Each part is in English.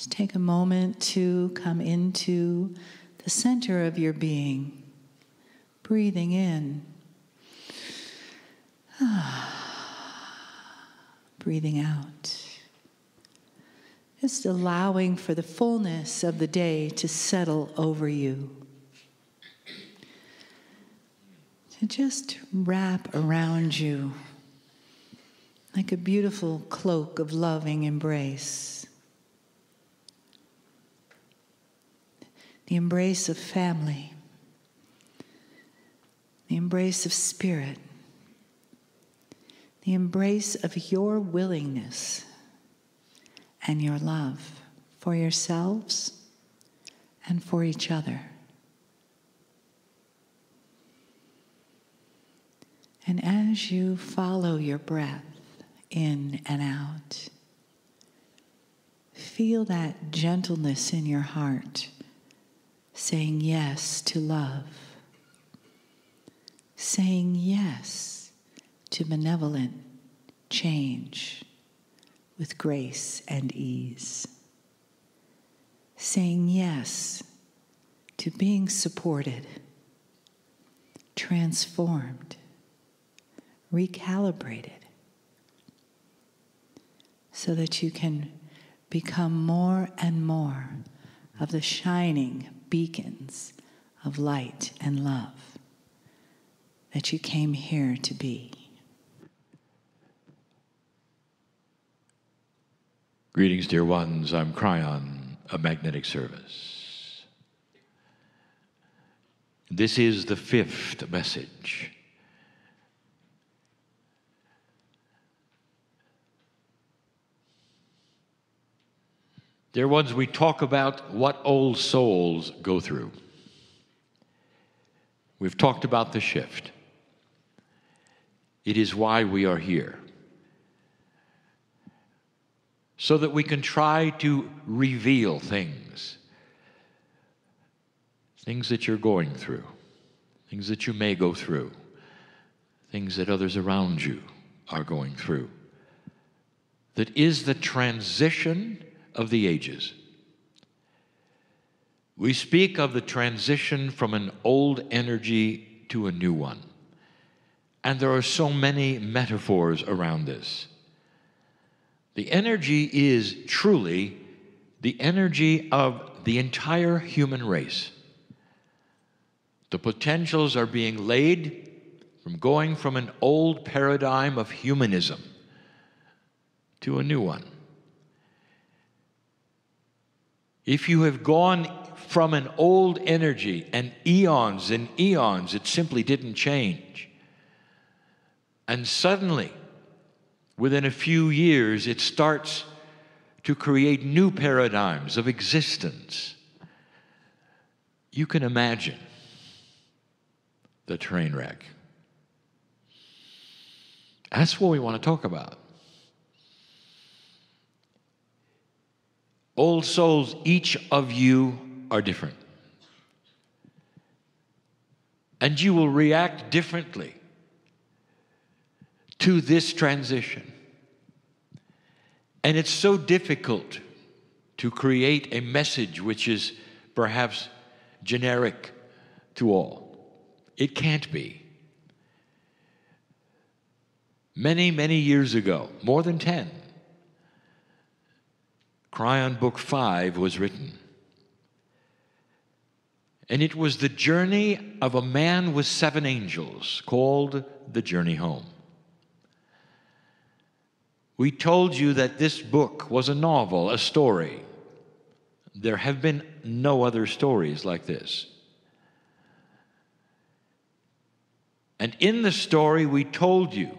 Just take a moment to come into the center of your being, breathing in, breathing out. Just allowing for the fullness of the day to settle over you. To just wrap around you like a beautiful cloak of loving embrace. The embrace of family. The embrace of spirit. The embrace of your willingness and your love for yourselves and for each other. And as you follow your breath in and out, feel that gentleness in your heart, saying yes to love, saying yes to benevolent change with grace and ease, saying yes to being supported, transformed, recalibrated, so that you can become more and more of the shining beacons of light and love that you came here to be. Greetings, dear ones. I'm Kryon of Magnetic Service. This is the 5th message. Dear ones, we talk about what old souls go through. We've talked about the shift. It is why we are here. So that we can try to reveal things that you're going through, things that you may go through, things that others around you are going through. That is the transition of the ages. We speak of the transition from an old energy to a new one. And there are so many metaphors around this. The energy is truly the energy of the entire human race. The potentials are being laid from going from an old paradigm of humanism to a new one. If you have gone from an old energy and eons, it simply didn't change. And suddenly, within a few years, it starts to create new paradigms of existence. You can imagine the train wreck. That's what we want to talk about. Old souls, each of you are different. And you will react differently to this transition. And it's so difficult to create a message which is perhaps generic to all. It can't be. Many, many years ago, more than 10, Kryon Book 5 was written. And it was the journey of a man with 7 angels called The Journey Home. We told you that this book was a novel, a story. There have been no other stories like this. And in the story, we told you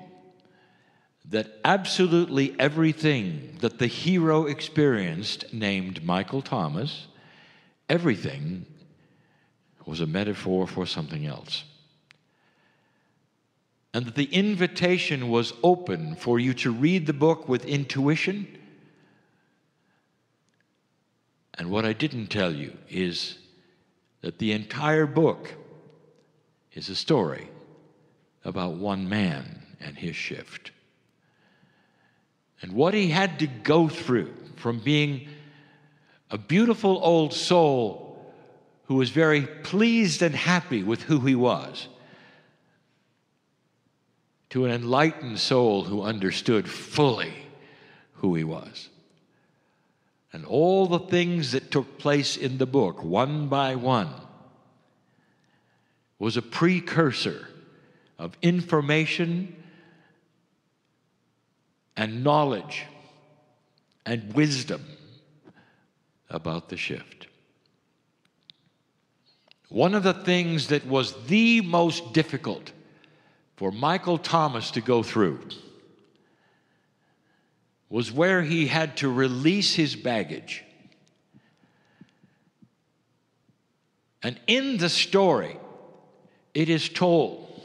that absolutely everything that the hero experienced, named Michael Thomas, everything was a metaphor for something else. And that the invitation was open for you to read the book with intuition. And what I didn't tell you is that the entire book is a story about one man and his shift. And what he had to go through from being a beautiful old soul who was very pleased and happy with who he was, to an enlightened soul who understood fully who he was. And all the things that took place in the book, one by one, was a precursor of information and knowledge and wisdom about the shift. One of the things that was the most difficult for Michael Thomas to go through was where he had to release his baggage. And in the story, it is told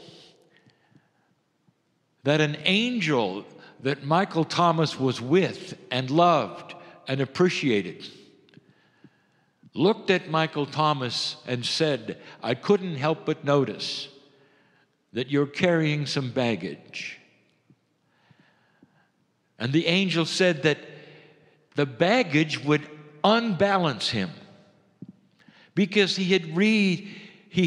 that an angel that Michael Thomas was with and loved and appreciated looked at Michael Thomas and said, "I couldn't help but notice that you're carrying some baggage." And the angel said that the baggage would unbalance him because he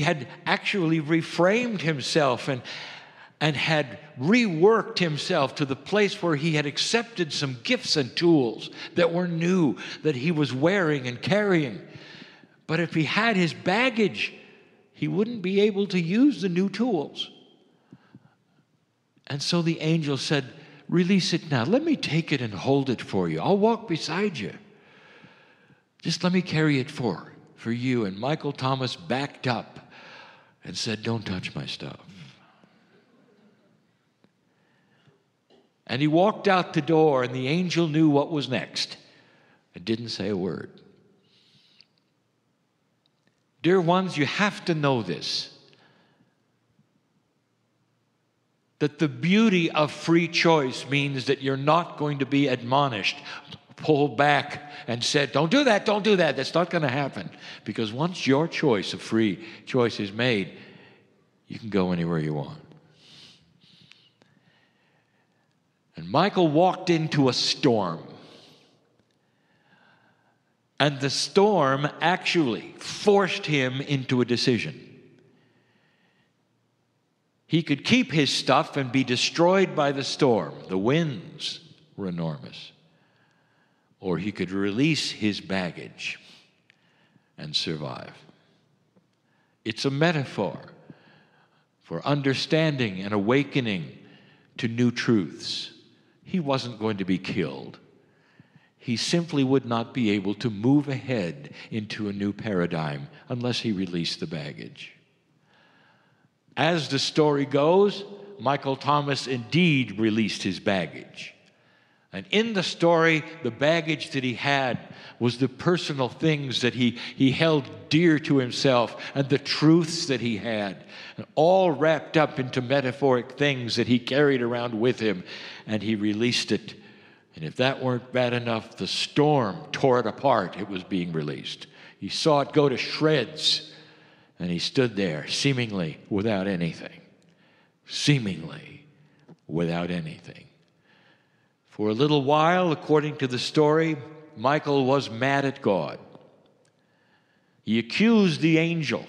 had actually reframed himself and had reworked himself to the place where he had accepted some gifts and tools that were new, that he was wearing and carrying. But if he had his baggage, he wouldn't be able to use the new tools. And so the angel said, "Release it now. Let me take it and hold it for you. I'll walk beside you. Just let me carry it for you." And Michael Thomas backed up and said, "Don't touch my stuff." And he walked out the door, and the angel knew what was next and didn't say a word. Dear ones, you have to know this, that the beauty of free choice means that you're not going to be admonished, pulled back, and said, don't do that. That's not going to happen. Because once your choice of free choice is made, you can go anywhere you want. And Michael walked into a storm. And the storm actually forced him into a decision. He could keep his stuff and be destroyed by the storm. The winds were enormous. Or he could release his baggage and survive. It's a metaphor for understanding and awakening to new truths. He wasn't going to be killed. He simply would not be able to move ahead into a new paradigm unless he released the baggage. As the story goes, Michael Thomas indeed released his baggage. And in the story, the baggage that he had was the personal things that he held dear to himself and the truths that he had, and all wrapped up into metaphoric things that he carried around with him, and he released it. And if that weren't bad enough, the storm tore it apart. It was being released. He saw it go to shreds, and he stood there seemingly without anything. Seemingly without anything. For a little while, according to the story, Michael was mad at God. He accused the angel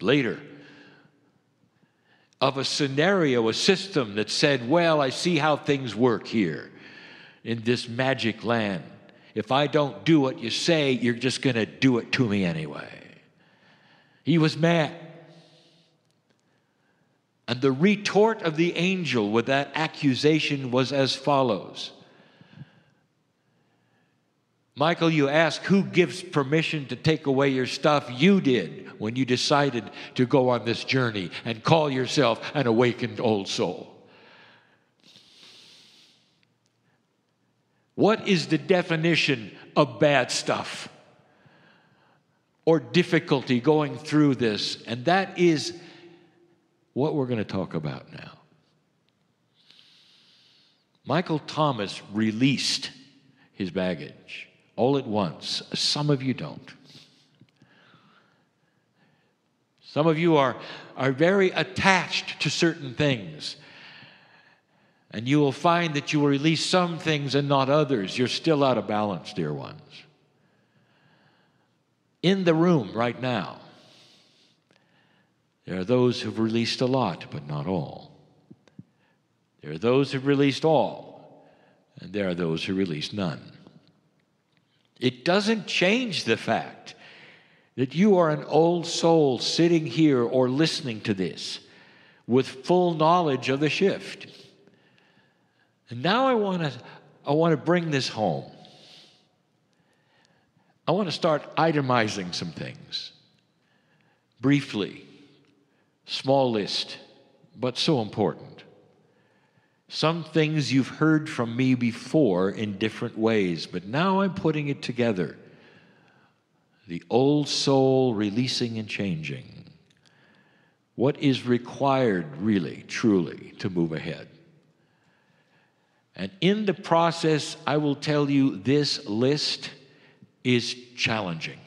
later of a scenario, a system that said, well, I see how things work here in this magic land. If I don't do what you say, you're just going to do it to me anyway. He was mad. And the retort of the angel with that accusation was as follows. Michael, you ask, who gives permission to take away your stuff? You did when you decided to go on this journey and call yourself an awakened old soul. What is the definition of bad stuff or difficulty going through this? And that is what we're going to talk about now. Michael Thomas released his baggage all at once. Some of you don't. Some of you are very attached to certain things. And you will find that you will release some things and not others. You're still out of balance, dear ones. In the room right now, there are those who've released a lot, but not all. There are those who've released all, and there are those who release none. It doesn't change the fact that you are an old soul sitting here or listening to this with full knowledge of the shift. And now I want to bring this home. I want to start itemizing some things. Briefly, small list, but so important. Some things you've heard from me before in different ways, but now I'm putting it together. The old soul releasing and changing. What is required, really, truly, to move ahead? And in the process, I will tell you this list is challenging.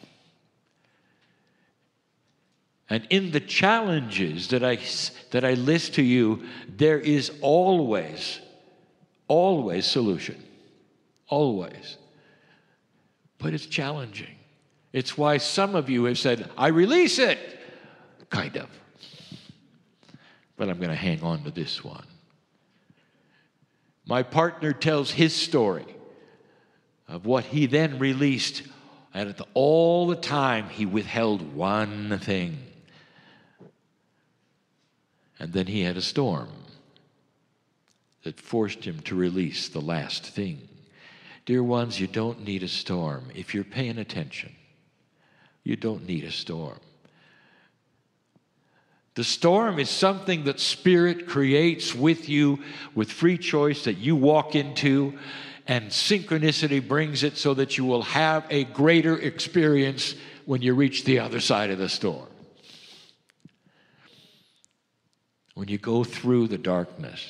And in the challenges that I list to you, there is always solution. Always. But it's challenging. It's why some of you have said, I release it. Kind of. But I'm going to hang on to this one. My partner tells his story of what he then released, and all the time he withheld one thing. And then he had a storm that forced him to release the last thing. Dear ones, you don't need a storm. If you're paying attention, you don't need a storm. The storm is something that Spirit creates with you, with free choice that you walk into, and synchronicity brings it so that you will have a greater experience when you reach the other side of the storm. When you go through the darkness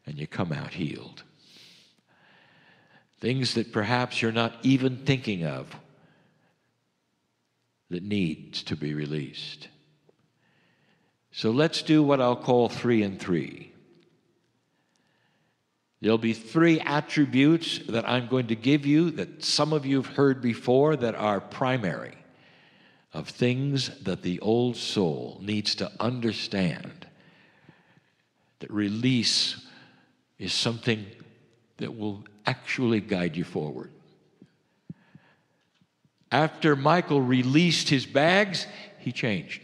and you come out healed. Things that perhaps you're not even thinking of that needs to be released. So let's do what I'll call 3 and 3. There'll be 3 attributes that I'm going to give you that some of you have heard before that are primary of things that the old soul needs to understand. That release is something that will actually guide you forward. After Michael released his bags, he changed.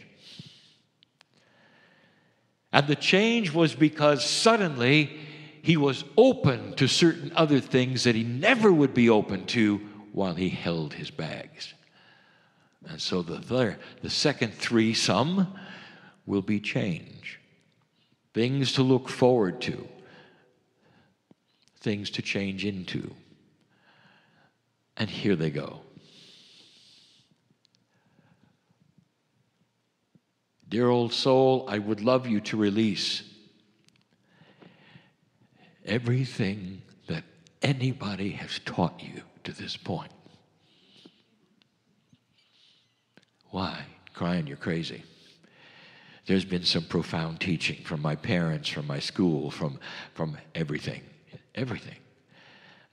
And the change was because suddenly he was open to certain other things that he never would be open to while he held his bags. And so the second threesome will be change. Things to look forward to. Things to change into. And here they go. Dear old soul, I would love you to release everything that anybody has taught you to this point. Why? Kryon, you're crazy. There's been some profound teaching from my parents, from my school, from everything. Everything.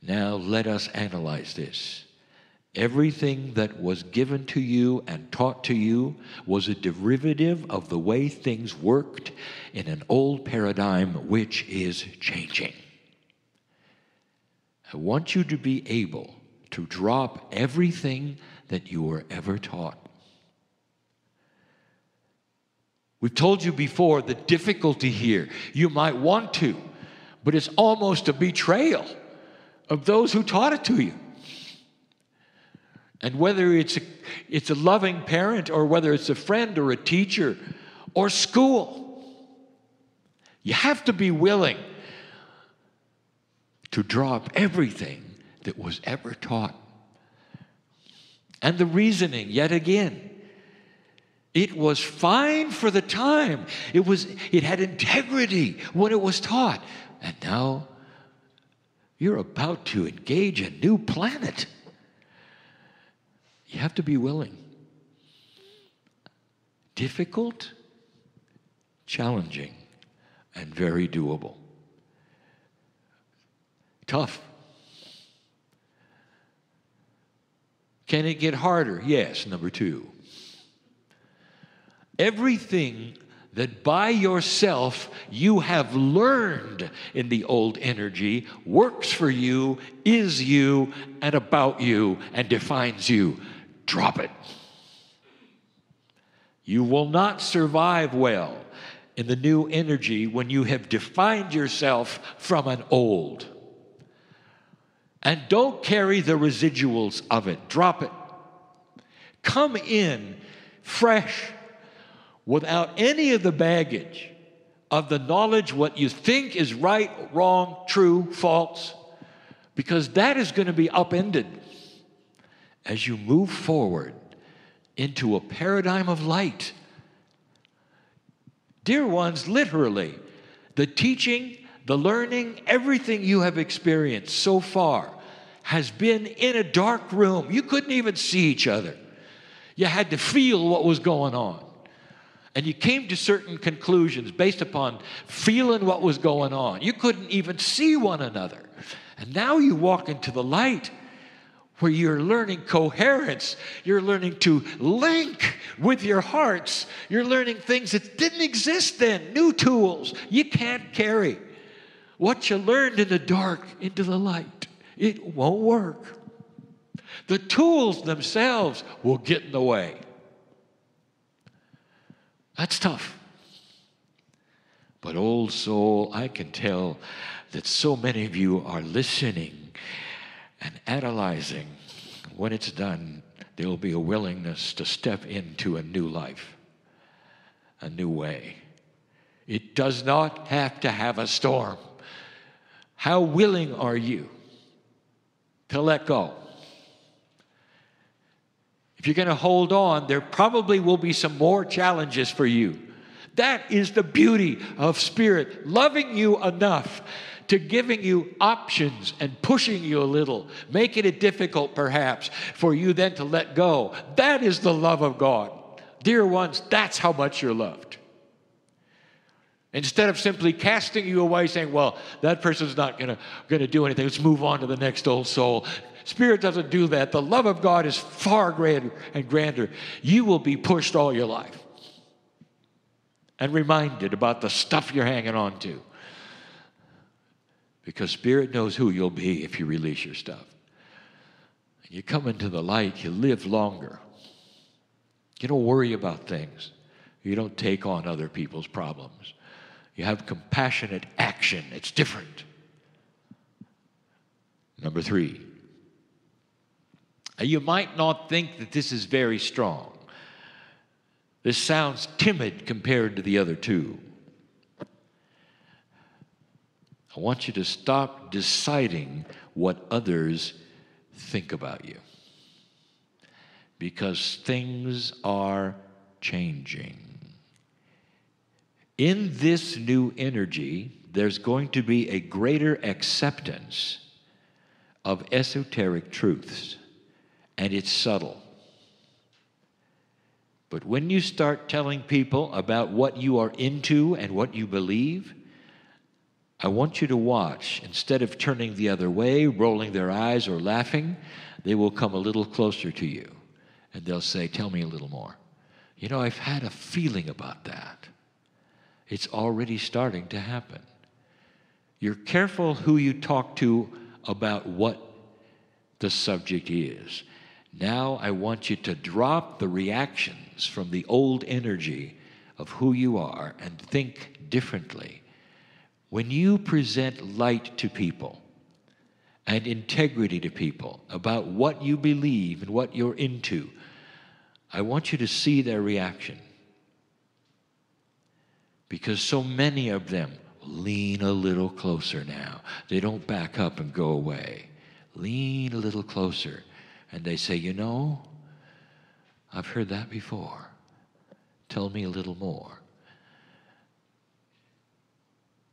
Now let us analyze this. Everything that was given to you and taught to you was a derivative of the way things worked in an old paradigm which is changing. I want you to be able to drop everything that you were ever taught. We've told you before the difficulty here. You might want to, but it's almost a betrayal of those who taught it to you. And whether it's a loving parent or whether it's a friend or a teacher or school, you have to be willing to drop everything that was ever taught. And the reasoning, yet again, it was fine for the time. It had integrity when it was taught. And now you're about to engage a new planet. You have to be willing. Difficult, challenging, and very doable. Tough. Can it get harder? Yes, number 2. Everything that by yourself you have learned in the old energy works for you, is you, and about you, and defines you. Drop it. You will not survive well in the new energy when you have defined yourself from an old. And don't carry the residuals of it. Drop it. Come in fresh, without any of the baggage of the knowledge what you think is right, wrong, true, false, because that is going to be upended as you move forward into a paradigm of light. Dear ones, literally, the teaching, the learning, everything you have experienced so far has been in a dark room. You couldn't even see each other. You had to feel what was going on. And you came to certain conclusions based upon feeling what was going on. You couldn't even see one another. And now you walk into the light where you're learning coherence. You're learning to link with your hearts. You're learning things that didn't exist then, new tools you can't carry. What you learned in the dark into the light, it won't work. The tools themselves will get in the way. That's tough. But old soul, I can tell that so many of you are listening and analyzing. When it's done, there will be a willingness to step into a new life, a new way. It does not have to have a storm. How willing are you to let go? If you're going to hold on, there probably will be some more challenges for you. That is the beauty of Spirit, loving you enough to giving you options and pushing you a little, making it difficult perhaps for you then to let go. That is the love of God. Dear ones, that's how much you're loved. Instead of simply casting you away, saying, well, that person's not going to do anything. Let's move on to the next old soul. Spirit doesn't do that. The love of God is far greater and grander. You will be pushed all your life and reminded about the stuff you're hanging on to. Because Spirit knows who you'll be if you release your stuff. And you come into the light, you live longer. You don't worry about things. You don't take on other people's problems. You have compassionate action. It's different. Number 3. You might not think that this is very strong. This sounds timid compared to the other 2. I want you to stop deciding what others think about you. Because things are changing. In this new energy, there's going to be a greater acceptance of esoteric truths. And it's subtle. But when you start telling people about what you are into and what you believe, I want you to watch. Instead of turning the other way, rolling their eyes or laughing, they will come a little closer to you. And they'll say, tell me a little more. You know, I've had a feeling about that. It's already starting to happen. You're careful who you talk to about what the subject is. Now I want you to drop the reactions from the old energy of who you are and think differently. When you present light to people and integrity to people about what you believe and what you're into, I want you to see their reaction. Because so many of them lean a little closer now. They don't back up and go away. Lean a little closer. And they say, you know, I've heard that before. Tell me a little more.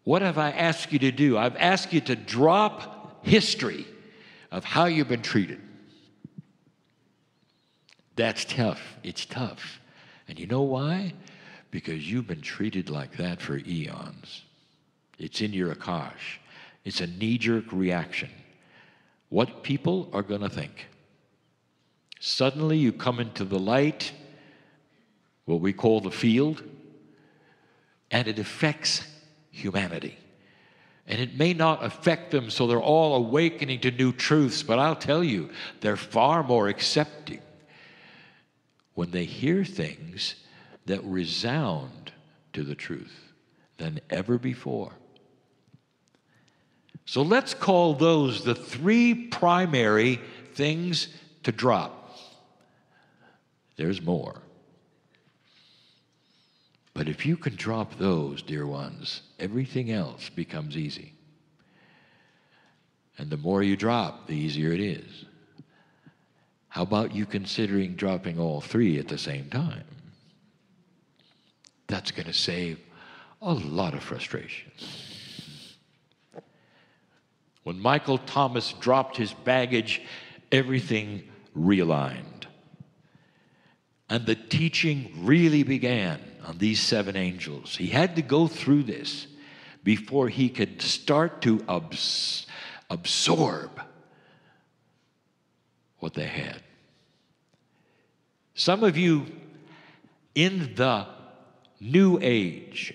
What have I asked you to do? I've asked you to drop history of how you've been treated. That's tough. It's tough. And you know why? Because you've been treated like that for eons. It's in your akash. It's a knee-jerk reaction. What people are going to think. Suddenly you come into the light, what we call the field, and it affects humanity. And it may not affect them so they're all awakening to new truths, but I'll tell you, they're far more accepting when they hear things that resound to the truth than ever before. So let's call those the three primary things to drop. There's more. But if you can drop those, dear ones, everything else becomes easy. And the more you drop, the easier it is. How about you considering dropping all three at the same time? That's going to save a lot of frustration. When Michael Thomas dropped his baggage, everything realigned. And the teaching really began on these 7 angels. He had to go through this before he could start to absorb what they had. Some of you in the New Age,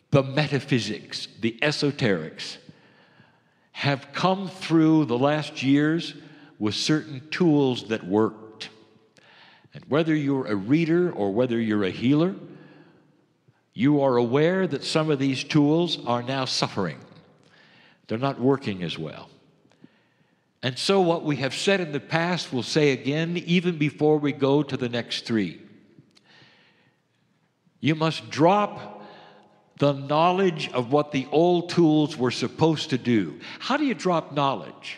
the metaphysics, the esoterics, have come through the last years with certain tools that worked. And whether you're a reader or whether you're a healer, you are aware that some of these tools are now suffering. They're not working as well. And so what we have said in the past, we'll say again, even before we go to the next 3. You must drop the knowledge of what the old tools were supposed to do. How do you drop knowledge?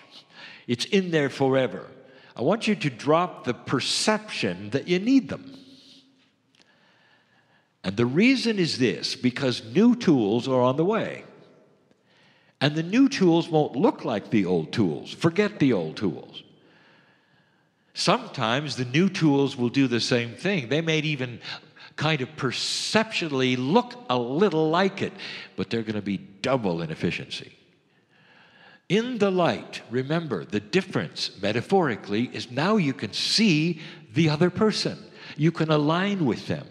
It's in there forever. I want you to drop the perception that you need them. And the reason is this, because new tools are on the way. And the new tools won't look like the old tools. Forget the old tools. Sometimes the new tools will do the same thing. They may even kind of perceptually look a little like it, but they're going to be double in efficiency. In the light, remember, the difference, metaphorically, is now you can see the other person. You can align with them.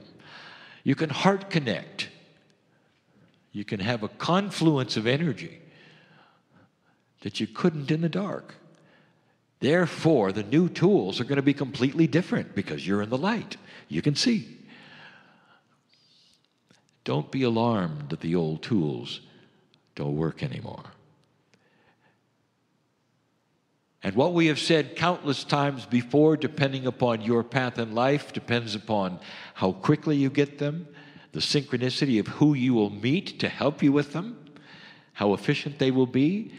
You can heart connect. You can have a confluence of energy that you couldn't in the dark. Therefore, the new tools are going to be completely different because you're in the light. You can see. Don't be alarmed that the old tools don't work anymore. And what we have said countless times before, depending upon your path in life, depends upon how quickly you get them, the synchronicity of who you will meet to help you with them, how efficient they will be.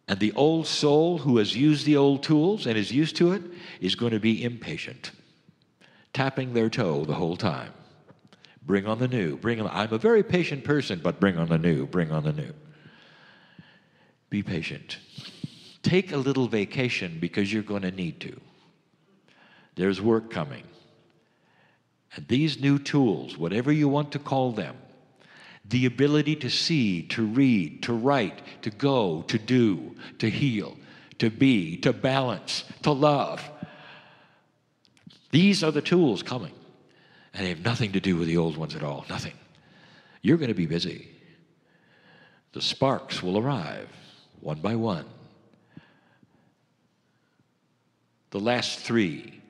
And the old soul who has used the old tools and is used to it is going to be impatient, tapping their toe the whole time. Bring on the new. I'm a very patient person, but bring on the new. Bring on the new. Be patient. Take a little vacation because you're going to need to. There's work coming. And these new tools, whatever you want to call them, the ability to see, to read, to write, to go, to do, to heal, to be, to balance, to love. These are the tools coming. And they have nothing to do with the old ones at all. Nothing. You're going to be busy. The sparks will arrive one by one. The last 3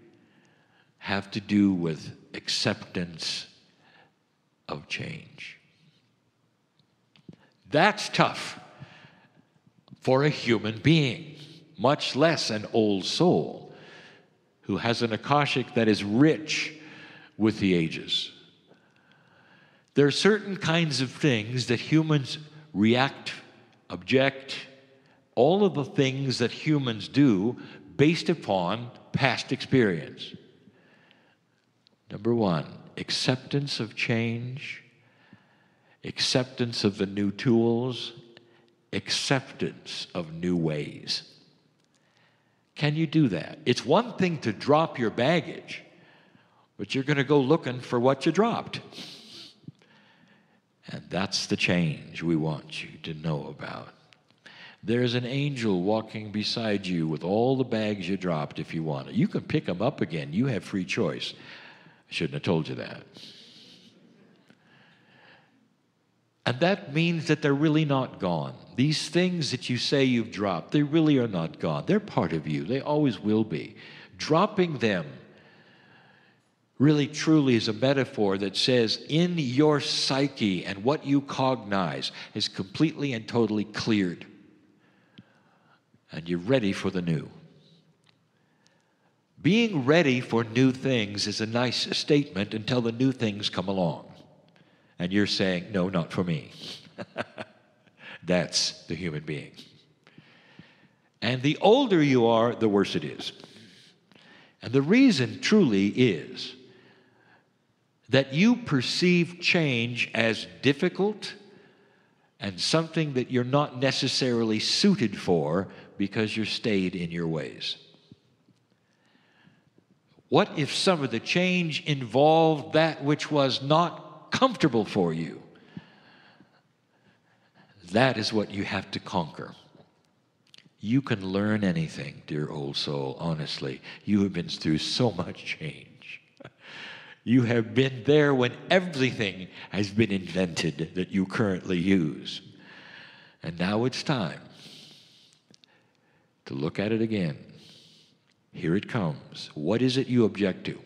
have to do with acceptance of change. That's tough for a human being, much less an old soul who has an Akashic that is rich with the ages. There are certain kinds of things that humans react, object, all of the things that humans do based upon past experience. Number 1, acceptance of change, acceptance of the new tools, acceptance of new ways. Can you do that? It's one thing to drop your baggage, but you're going to go looking for what you dropped. And that's the change we want you to know about. There's an angel walking beside you with all the bags you dropped if you want it. You can pick them up again. You have free choice. I shouldn't have told you that. And that means that they're really not gone. These things that you say you've dropped, they really are not gone. They're part of you. They always will be. Dropping them really truly is a metaphor that says in your psyche and what you cognize is completely and totally cleared. And you're ready for the new. Being ready for new things is a nice statement until the new things come along. And you're saying, no, not for me. That's the human being. And the older you are, the worse it is. And the reason truly is that you perceive change as difficult and something that you're not necessarily suited for because you're stayed in your ways. What if some of the change involved that which was not comfortable for you? That is what you have to conquer. You can learn anything, dear old soul, honestly. You have been through so much change. You have been there when everything has been invented that you currently use. And now it's time to look at it again. Here it comes. What is it you object to?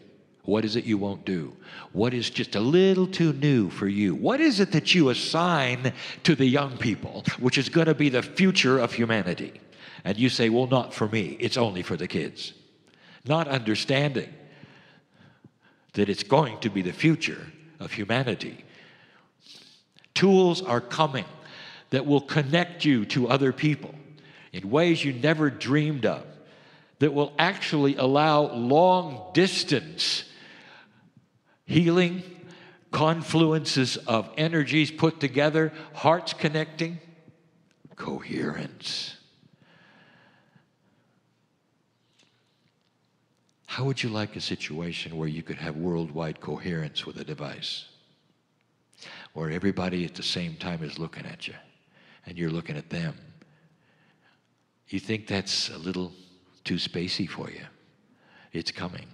What is it you won't do? What is just a little too new for you? What is it that you assign to the young people, which is going to be the future of humanity? And you say, well, not for me. It's only for the kids. Not understanding that it's going to be the future of humanity. Tools are coming that will connect you to other people in ways you never dreamed of, that will actually allow long distance healing, confluences of energies put together, hearts connecting, coherence. How would you like a situation where you could have worldwide coherence with a device? Where everybody at the same time is looking at you and you're looking at them. You think that's a little too spacey for you? It's coming.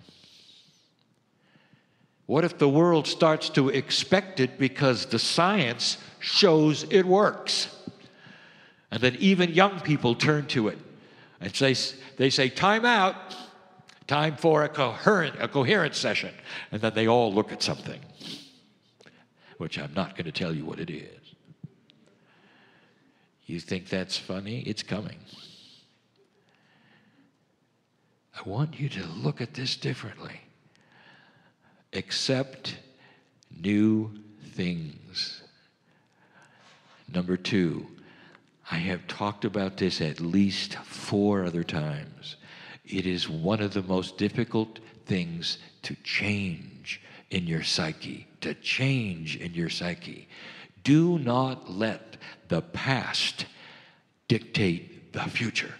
What if the world starts to expect it because the science shows it works? And then even young people turn to it and they say, time out, time for a coherent session. And then they all look at something, which I'm not going to tell you what it is. You think that's funny? It's coming. I want you to look at this differently. Accept new things. Number 2, I have talked about this at least 4 other times. It is one of the most difficult things to change in your psyche, to change in your psyche. Do not let the past dictate the future.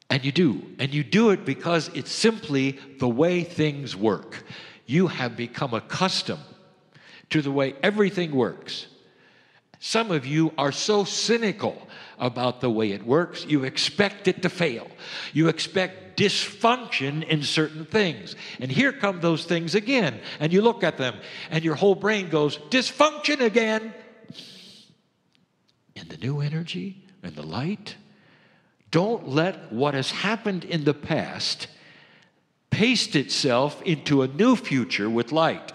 And you do it because it's simply the way things work. You have become accustomed to the way everything works. Some of you are so cynical about the way it works, you expect it to fail. You expect dysfunction in certain things. And here come those things again. And you look at them, and your whole brain goes, dysfunction again. In the new energy, in the light, don't let what has happened in the past paste itself into a new future with light.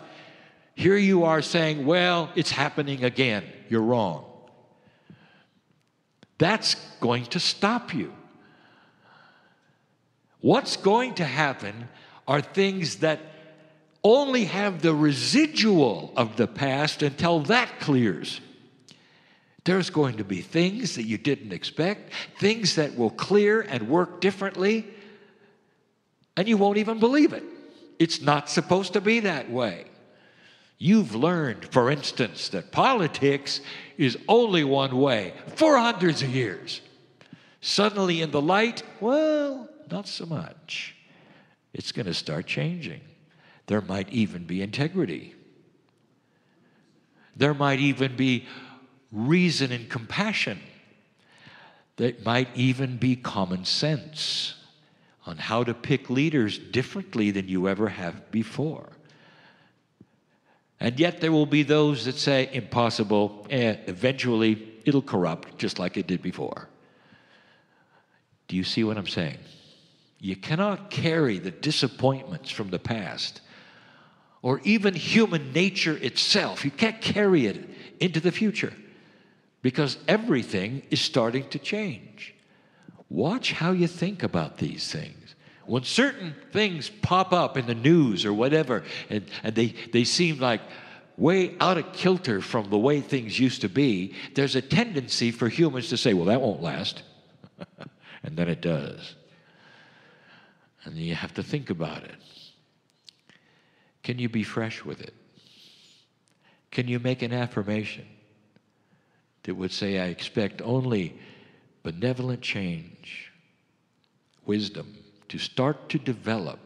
Here you are saying, well, it's happening again. You're wrong. That's going to stop you. What's going to happen are things that only have the residual of the past until that clears. There's going to be things that you didn't expect, things that will clear and work differently, and you won't even believe it. It's not supposed to be that way. You've learned, for instance, that politics is only one way for hundreds of years. Suddenly in the light, well, not so much. It's going to start changing. There might even be integrity. There might even be reason and compassion That might even be common sense on how to pick leaders differently than you ever have before. And yet there will be those that say, impossible, eventually it'll corrupt just like it did before. Do you see what I'm saying? You cannot carry the disappointments from the past or even human nature itself. You can't carry it into the future because everything is starting to change. Watch how you think about these things. When certain things pop up in the news or whatever, and they seem like way out of kilter from the way things used to be, there's a tendency for humans to say, well, that won't last. And then it does. And you have to think about it. Can you be fresh with it? Can you make an affirmation that would say, I expect only benevolent change, wisdom, to start to develop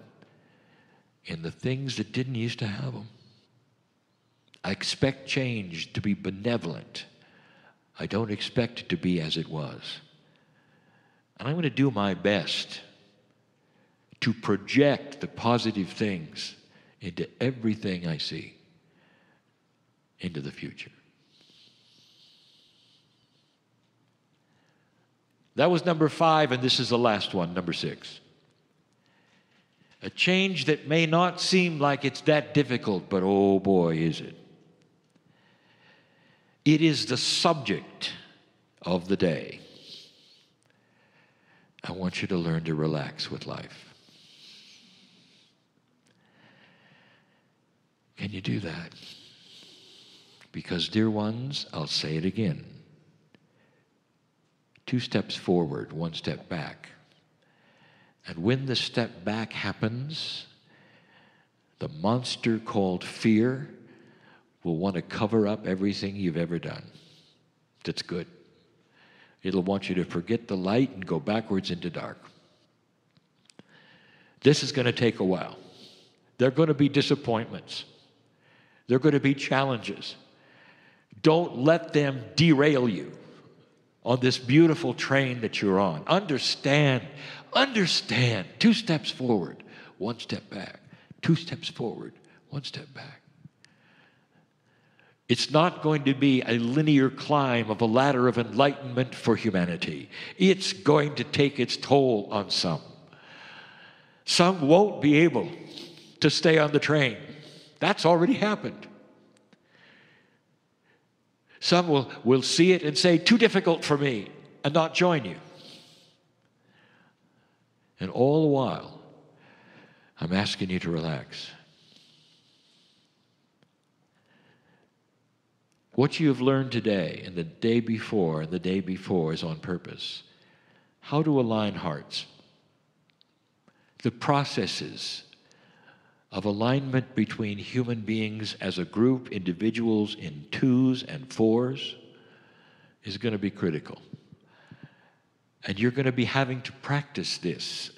in the things that didn't used to have them? I expect change to be benevolent. I don't expect it to be as it was. And I'm going to do my best to project the positive things into everything I see, into the future. That was number 5, and this is the last one, number 6. A change that may not seem like it's that difficult, but oh boy, is it. It is the subject of the day. I want you to learn to relax with life. Can you do that? Because, dear ones, I'll say it again. 2 steps forward, 1 step back. And when the step back happens, the monster called fear will want to cover up everything you've ever done. That's good. It'll want you to forget the light and go backwards into dark. This is going to take a while. There are going to be disappointments. There are going to be challenges. Don't let them derail you on this beautiful train that you're on. Understand. 2 steps forward, 1 step back. 2 steps forward, 1 step back. It's not going to be a linear climb of a ladder of enlightenment for humanity. It's going to take its toll on some. Some won't be able to stay on the train. That's already happened. Some will see it and say, too difficult for me, and not join you. And all the while, I'm asking you to relax. What you have learned today and the day before and the day before is on purpose. How to align hearts. The processes of alignment between human beings as a group, individuals in 2s and 4s, is going to be critical. And you're going to be having to practice this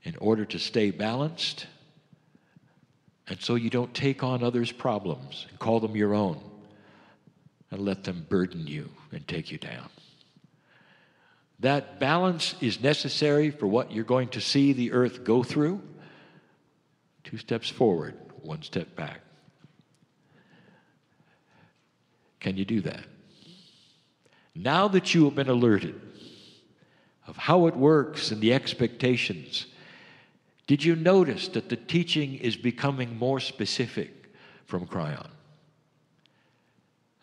in order to stay balanced, and so you don't take on others' problems and call them your own and let them burden you and take you down. That balance is necessary for what you're going to see the earth go through. 2 steps forward, 1 step back. Can you do that? Now that you have been alerted of how it works and the expectations, did you notice that the teaching is becoming more specific from Kryon?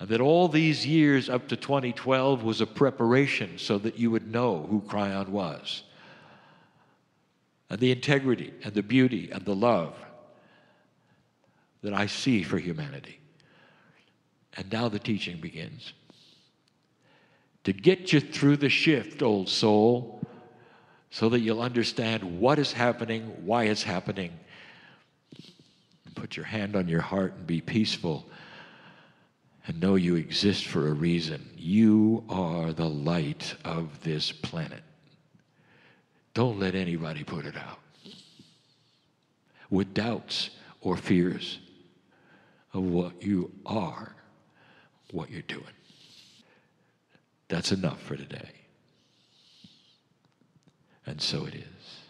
And that all these years up to 2012 was a preparation so that you would know who Kryon was. And the integrity and the beauty and the love that I see for humanity. And now the teaching begins. To get you through the shift, old soul, so that you'll understand what is happening, why it's happening. Put your hand on your heart and be peaceful and know you exist for a reason. You are the light of this planet. Don't let anybody put it out with doubts or fears of what you are, what you're doing. That's enough for today. And so it is.